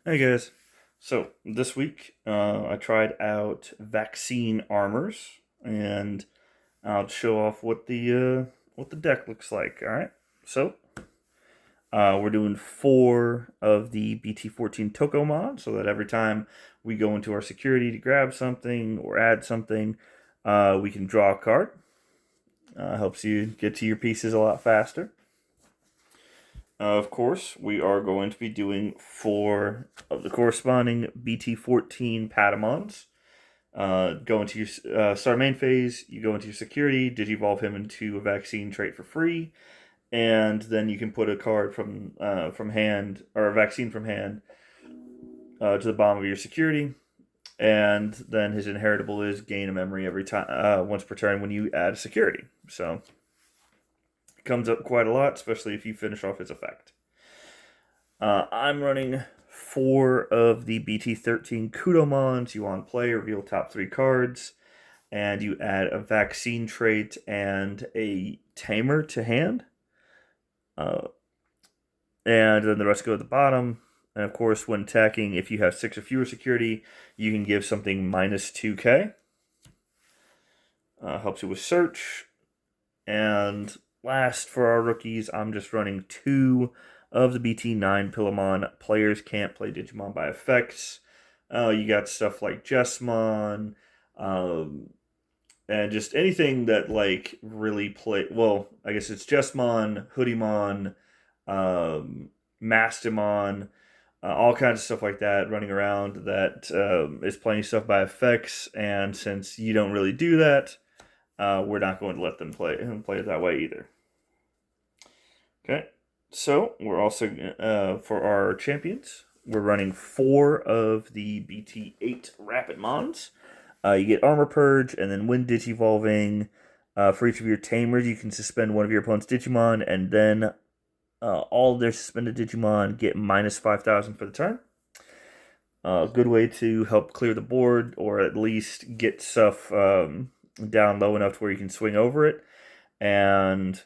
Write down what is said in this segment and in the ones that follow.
Hey guys. So this week, I tried out vaccine armors, and I'll show off what the deck looks like. All right. So we're doing 4 of the BT14 Toko mods, so that every time we go into our security to grab something or add something, we can draw a card. Helps you get to your pieces a lot faster. Of course, we are going to be doing 4 of the corresponding BT14 Patamons. Go into your start main phase, you go into your security, digivolve him into a vaccine trait for free, and then you can put a card from hand, or a vaccine from hand, to the bottom of your security, and then his inheritable is gain a memory every time, once per turn when you add a security. So it comes up quite a lot, especially if you finish off his effect. I'm running 4 of the BT13 Kudomons. You on play, reveal top 3 cards, and you add a vaccine trait and a tamer to hand. Uh, and then the rest go at the bottom. And of course, when attacking, if you have 6 or fewer security, you can give something minus 2k. Helps you with search. And last for our rookies, I'm just running 2 of the BT9 Pillamon. Players can't play Digimon by effects. You got stuff like Jessmon, and just anything that like really play. Well, I guess it's Jessmon, Hoodiemon, Mastimon, all kinds of stuff like that running around that is playing stuff by effects. And since you don't really do that, we're not going to let them play it that way either. Okay, so we're also for our champions, we're running 4 of the BT8 Rapid Mons. You get Armor Purge, and then when Digivolving, for each of your Tamers, you can suspend one of your opponent's Digimon, and then all of their suspended Digimon get minus 5,000 for the turn. A good way to help clear the board, or at least get stuff down low enough to where you can swing over it. And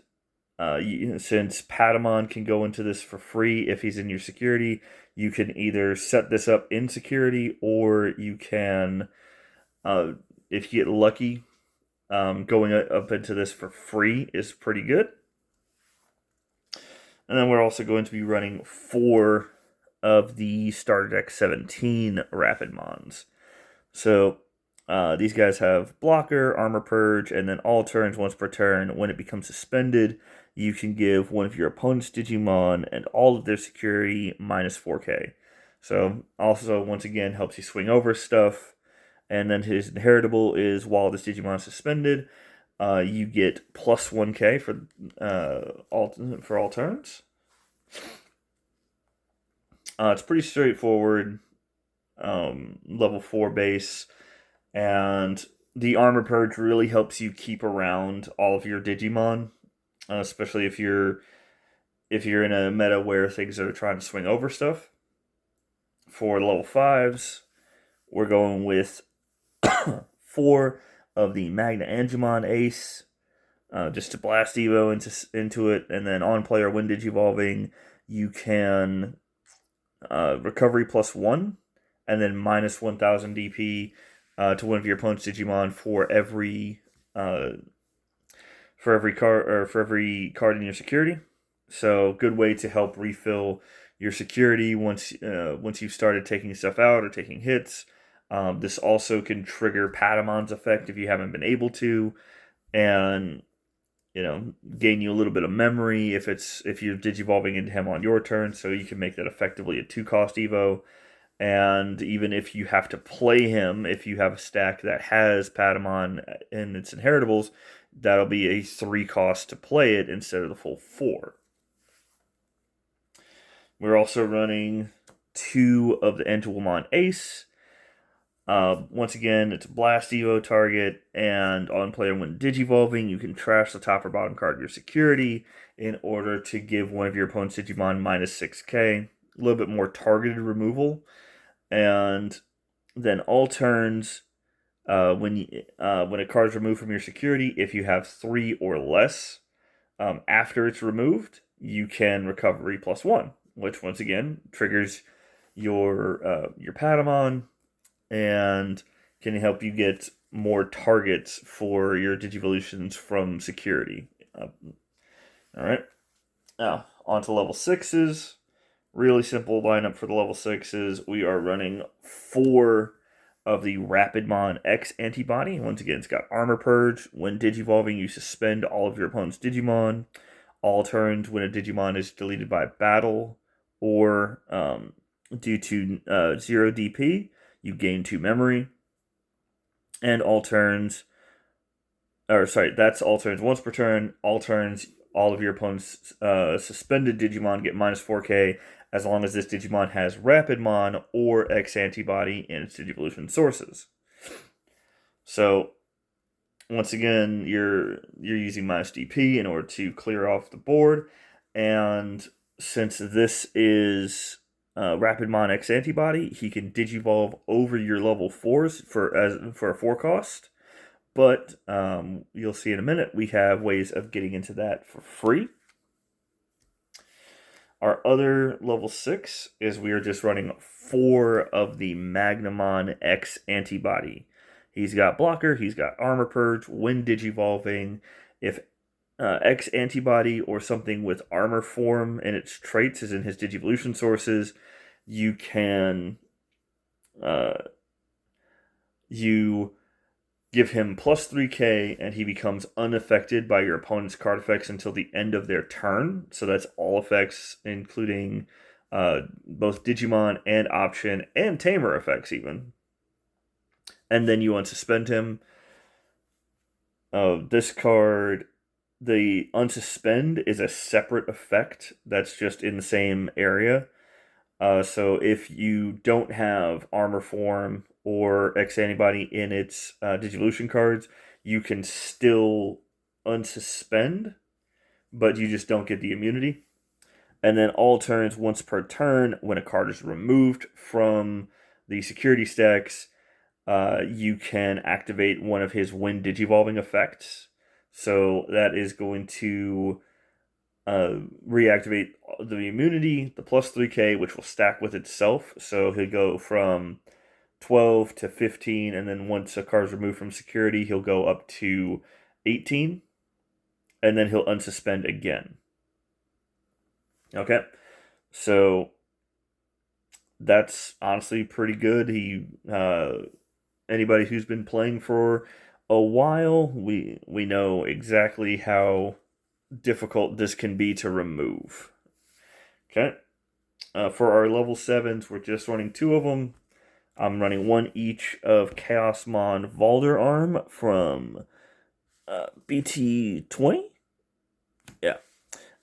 since Patamon can go into this for free if he's in your security, you can either set this up in security, or you can, if you get lucky, going up into this for free is pretty good. And then we're also going to be running 4 of the Starter Deck 17 Rapid Mons. So these guys have Blocker, Armor Purge, and then all turns once per turn. When it becomes suspended, you can give one of your opponent's Digimon and all of their security minus 4k. So also, once again, helps you swing over stuff. And then his inheritable is while this Digimon is suspended, you get plus 1k for all turns. It's pretty straightforward. Level 4 base, and the Armor Purge really helps you keep around all of your Digimon, especially if you're in a meta where things are trying to swing over stuff. For level 5s, we're going with 4 of the Magna Angemon Ace, just to blast Evo into it, and then on player when Digivolving, you can recovery plus 1, and then minus 1,000 DP to one of your opponent's Digimon for every card in your security. So good way to help refill your security once you've started taking stuff out or taking hits. This also can trigger Patamon's effect if you haven't been able to, and gain you a little bit of memory if you're digivolving into him on your turn, so you can make that effectively a 2-cost Evo. And even if you have to play him, if you have a stack that has Patamon in its inheritables, that'll be a 3-cost to play it instead of the full 4. We're also running 2 of the Entwomon Ace. Once again, it's a Blast Evo target, and on player when Digivolving, you can trash the top or bottom card of your security in order to give one of your opponent's Digimon minus 6k. A little bit more targeted removal. And then all turns, when a card is removed from your security, if you have 3 or less, after it's removed, you can recovery plus 1, which once again triggers your Patamon, and can help you get more targets for your Digivolutions from security. All right. Now, on to level 6s. Really simple lineup for the level 6s. We are running 4 of the Rapidmon X antibody. Once again, it's got Armor Purge. When Digivolving, you suspend all of your opponent's Digimon. All turns when a Digimon is deleted by battle or due to 0 DP, you gain 2 memory. And all turns, that's all turns once per turn. All turns, all of your opponent's suspended Digimon get minus 4k as long as this Digimon has Rapidmon or X antibody in its Digivolution sources. So, once again, you're using minus DP in order to clear off the board, and since this is Rapidmon X antibody, he can Digivolve over your level 4s for a 4 cost. But you'll see in a minute, we have ways of getting into that for free. Our other level 6 is we are just running 4 of the Magnamon X antibody. He's got Blocker, he's got Armor Purge, when Digivolving. If X antibody or something with armor form in its traits is in his Digivolution sources, you can you give him plus 3k and he becomes unaffected by your opponent's card effects until the end of their turn. So that's all effects, including both Digimon and option and tamer effects even. And then you unsuspend him. Discard. The unsuspend is a separate effect that's just in the same area. So if you don't have armor form or X antibody in its Digivolution cards, you can still unsuspend, but you just don't get the immunity. And then all turns, once per turn, when a card is removed from the security stacks, you can activate one of his when Digivolving effects. So that is going to reactivate the immunity, the plus 3k, which will stack with itself. So he'll go from 12 to 15, and then once a card is removed from security, he'll go up to 18, and then he'll unsuspend again. Okay, so that's honestly pretty good. He anybody who's been playing for a while, we know exactly how difficult this can be to remove. Okay, for our level 7s, we're just running 2 of them. I'm running 1 each of Chaosmon Valderarm from BT23? Yeah.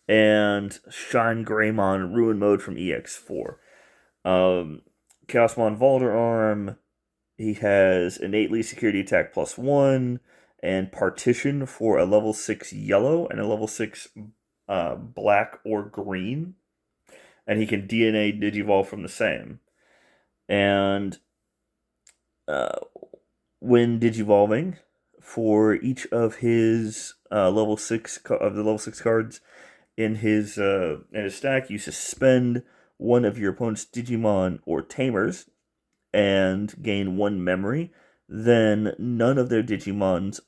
And Shine Greymon Ruin Mode from EX4. Chaosmon Valderarm, he has innately security attack +1 and partition for a level 6 yellow and a level 6 black or green. And he can DNA Digivolve from the same. And when Digivolving, for each of his level 6 cards in his stack, you suspend one of your opponent's Digimon or Tamers and gain 1 memory. Then none of their Digimons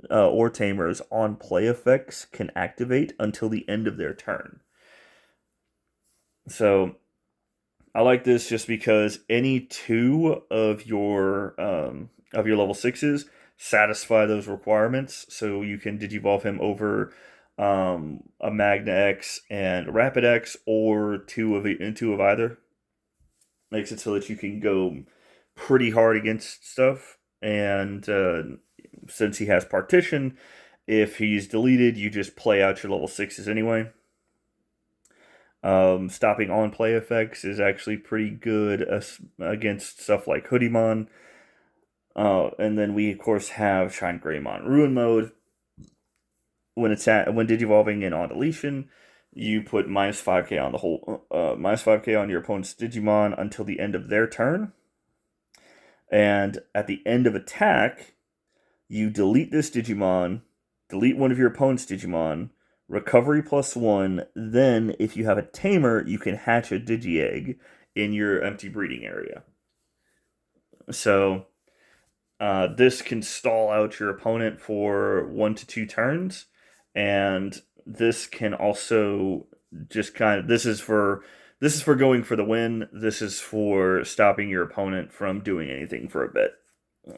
or Tamers on play effects can activate until the end of their turn. So I like this just because any 2 of your level 6s satisfy those requirements. So you can Digivolve him over a Magna X and Rapid X, or 2 of either. Makes it so that you can go pretty hard against stuff. And since he has partition, if he's deleted, you just play out your level 6s anyway. Stopping on play effects is actually pretty good against stuff like Hoodiemon. And then we of course have Shine Greymon Ruin Mode. When Digivolving and on deletion, you put minus 5k on the whole minus 5k on your opponent's Digimon until the end of their turn. And at the end of attack, you delete this Digimon, delete one of your opponent's Digimon, recovery +1, then if you have a tamer, you can hatch a Digi-Egg. in your empty breeding area. So this can stall out your opponent for 1 to 2 turns, and this can also just kind of this is for going for the win. This is for stopping your opponent from doing anything for a bit.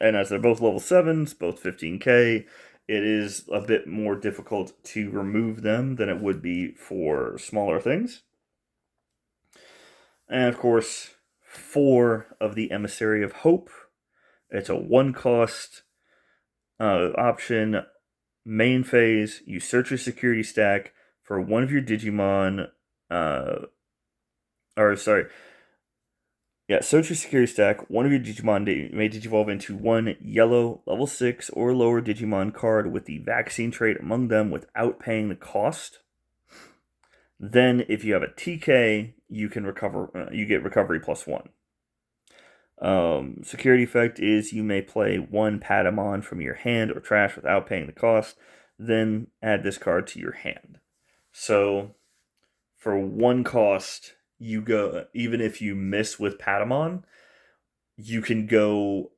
And as they're both level 7s, both 15k, it is a bit more difficult to remove them than it would be for smaller things. And of course, 4 of the Emissary of Hope. It's a 1 cost option. Main phase, you search your security stack for one of your Digimon. Search your security stack. One of your Digimon may digivolve into 1 yellow, level 6 or lower Digimon card with the vaccine trait among them without paying the cost. Then, if you have a TK, you can recover. You get recovery +1. Security effect is you may play 1 Patamon from your hand or trash without paying the cost. Then add this card to your hand. So, for 1 cost, you go, even if you miss with Patamon, you can go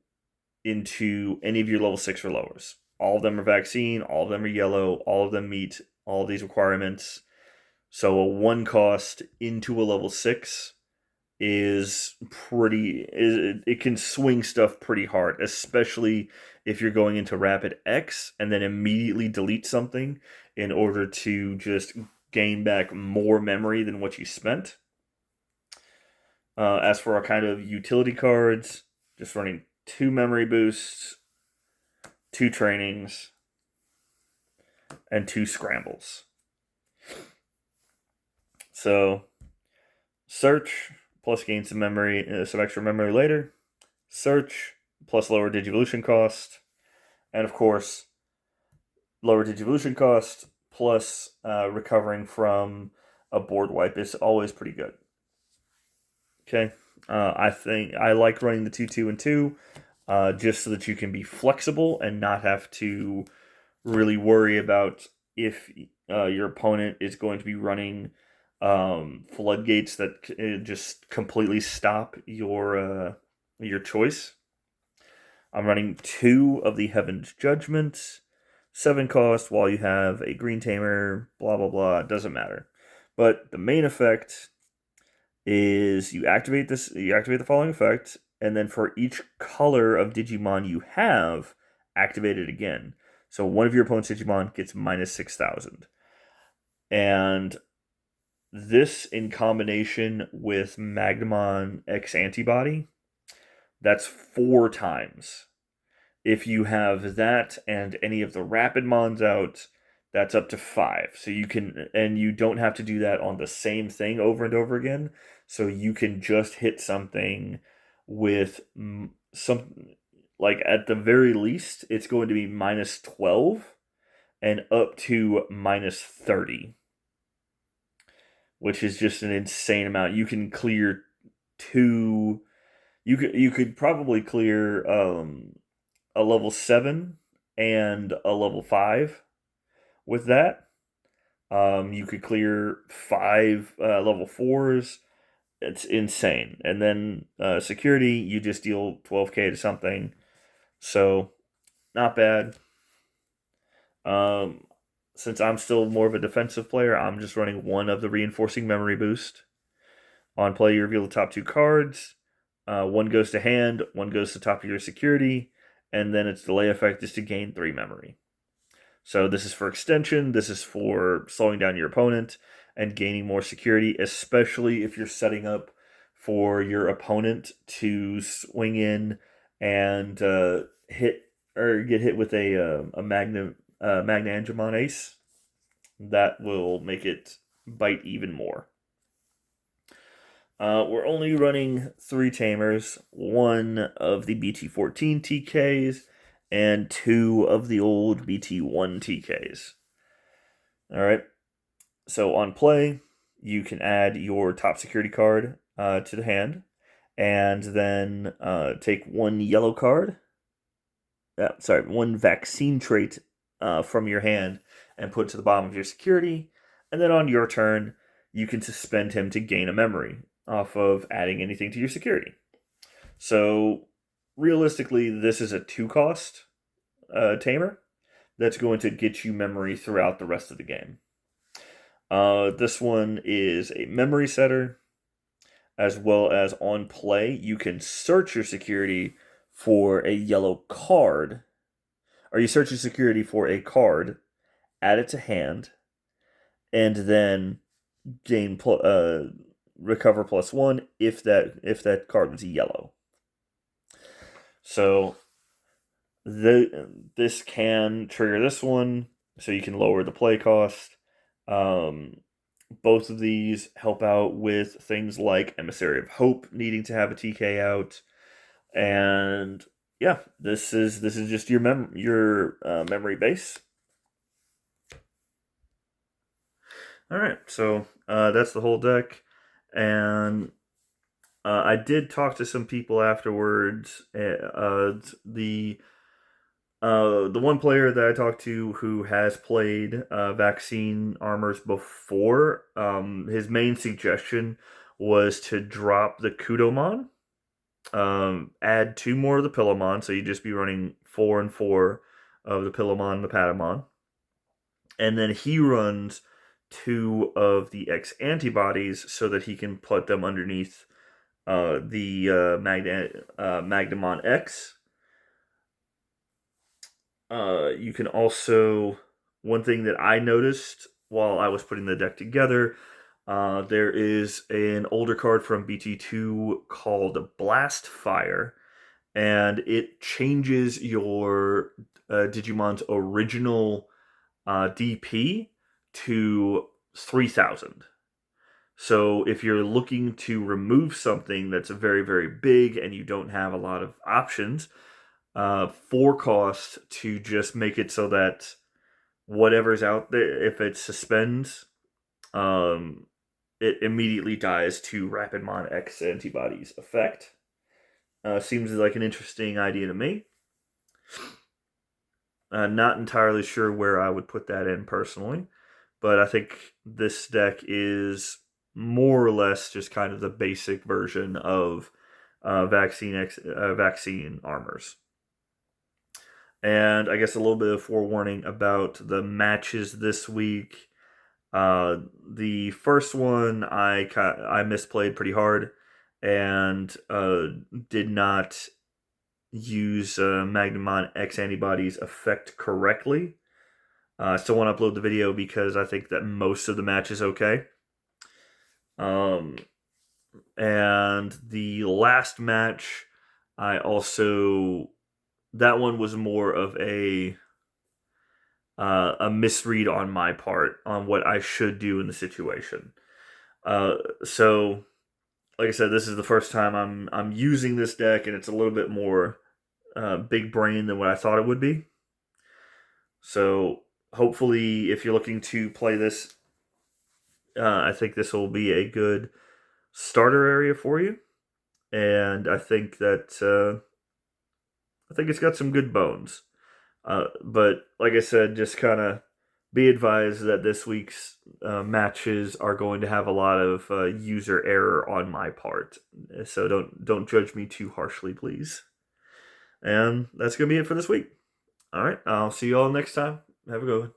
into any of your level 6 or lowers. All of them are vaccine, all of them are yellow, all of them meet all of these requirements. So a 1 cost into a level 6 is it can swing stuff pretty hard, especially if you're going into Rapid X and then immediately delete something in order to just gain back more memory than what you spent. As for our kind of utility cards, just running 2 memory boosts, 2 trainings, and 2 scrambles. So, search plus gain some memory, some extra memory later. Search plus lower Digivolution cost, and of course, lower Digivolution cost plus recovering from a board wipe is always pretty good. Okay, I think I like running the 2-2 and 2, just so that you can be flexible and not have to really worry about if your opponent is going to be running floodgates that just completely stop your choice. I'm running 2 of the Heaven's Judgments, 7 cost, while you have a green tamer, blah blah blah, it doesn't matter. But the main effect is you activate the following effect, and then for each color of Digimon you have, activate it again. So one of your opponent's Digimon gets minus 6,000. And this, in combination with Magnamon X Antibody, that's 4 times. If you have that and any of the Rapid Mons out, that's up to 5. So you can, and you don't have to do that on the same thing over and over again. So you can just hit something with some, like at the very least, it's going to be minus 12 and up to minus 30, which is just an insane amount. You can clear 2. You could probably clear a level 7 and a level 5 with that. You could clear 5 level 4s. It's insane. And then security, you just deal 12k to something. So, not bad. Since I'm still more of a defensive player, I'm just running 1 of the reinforcing memory boost. On play, you reveal the top 2 cards. 1 goes to hand, 1 goes to top of your security, and then its delay effect is to gain 3 memory. So this is for extension, this is for slowing down your opponent and gaining more security, especially if you're setting up for your opponent to swing in and hit or get hit with a Magna Angemon Ace. That will make it bite even more. We're only running 3 Tamers, 1 of the BT14 TKs, and 2 of the old BT1 TKs. Alright, so on play, you can add your top security card to the hand, and then take 1 yellow card, 1 vaccine trait from your hand, and put it to the bottom of your security, and then on your turn, you can suspend him to gain a memory. off of adding anything to your security. So realistically, this is a 2-cost tamer that's going to get you memory throughout the rest of the game. This one is a memory setter, as well as on play, you can search your security for a yellow card, or you search your security for a card, add it to hand, and then gain recover +1 if that card was yellow. So this can trigger this one, so you can lower the play cost. Both of these help out with things like Emissary of Hope needing to have a TK out, and yeah, this is just your memory base. All right, so that's the whole deck, and I did talk to some people afterwards. The one player that I talked to who has played vaccine armors before, his main suggestion was to drop the Kudomon, add 2 more of the Pillowmon, so you'd just be running 4 and 4 of the Pillowmon and the Patamon. And then he runs 2 of the X antibodies so that he can put them underneath the Magnamon X. You can also, one thing that I noticed while I was putting the deck together, there is an older card from BT2 called Blast Fire, and it changes your Digimon's original DP to 3,000. So if you're looking to remove something that's very, very big and you don't have a lot of options, 4 cost to just make it so that whatever's out there, if it suspends, it immediately dies to Rapidmon X antibodies effect. Seems like an interesting idea to me. Not entirely sure where I would put that in personally, but I think this deck is more or less just kind of the basic version of vaccine armors. And I guess a little bit of forewarning about the matches this week. The first one I misplayed pretty hard and did not use Magnamon X antibodies effect correctly. I still want to upload the video because I think that most of the match is okay. And the last match, that one was more of a misread on my part on what I should do in the situation. So, like I said, this is the first time I'm using this deck, and it's a little bit more big brain than what I thought it would be. So, hopefully, if you're looking to play this, I think this will be a good starter area for you, and I think that it's got some good bones. But like I said, just kind of be advised that this week's matches are going to have a lot of user error on my part. So don't judge me too harshly, please. And that's going to be it for this week. All right, I'll see you all next time. Have a good one.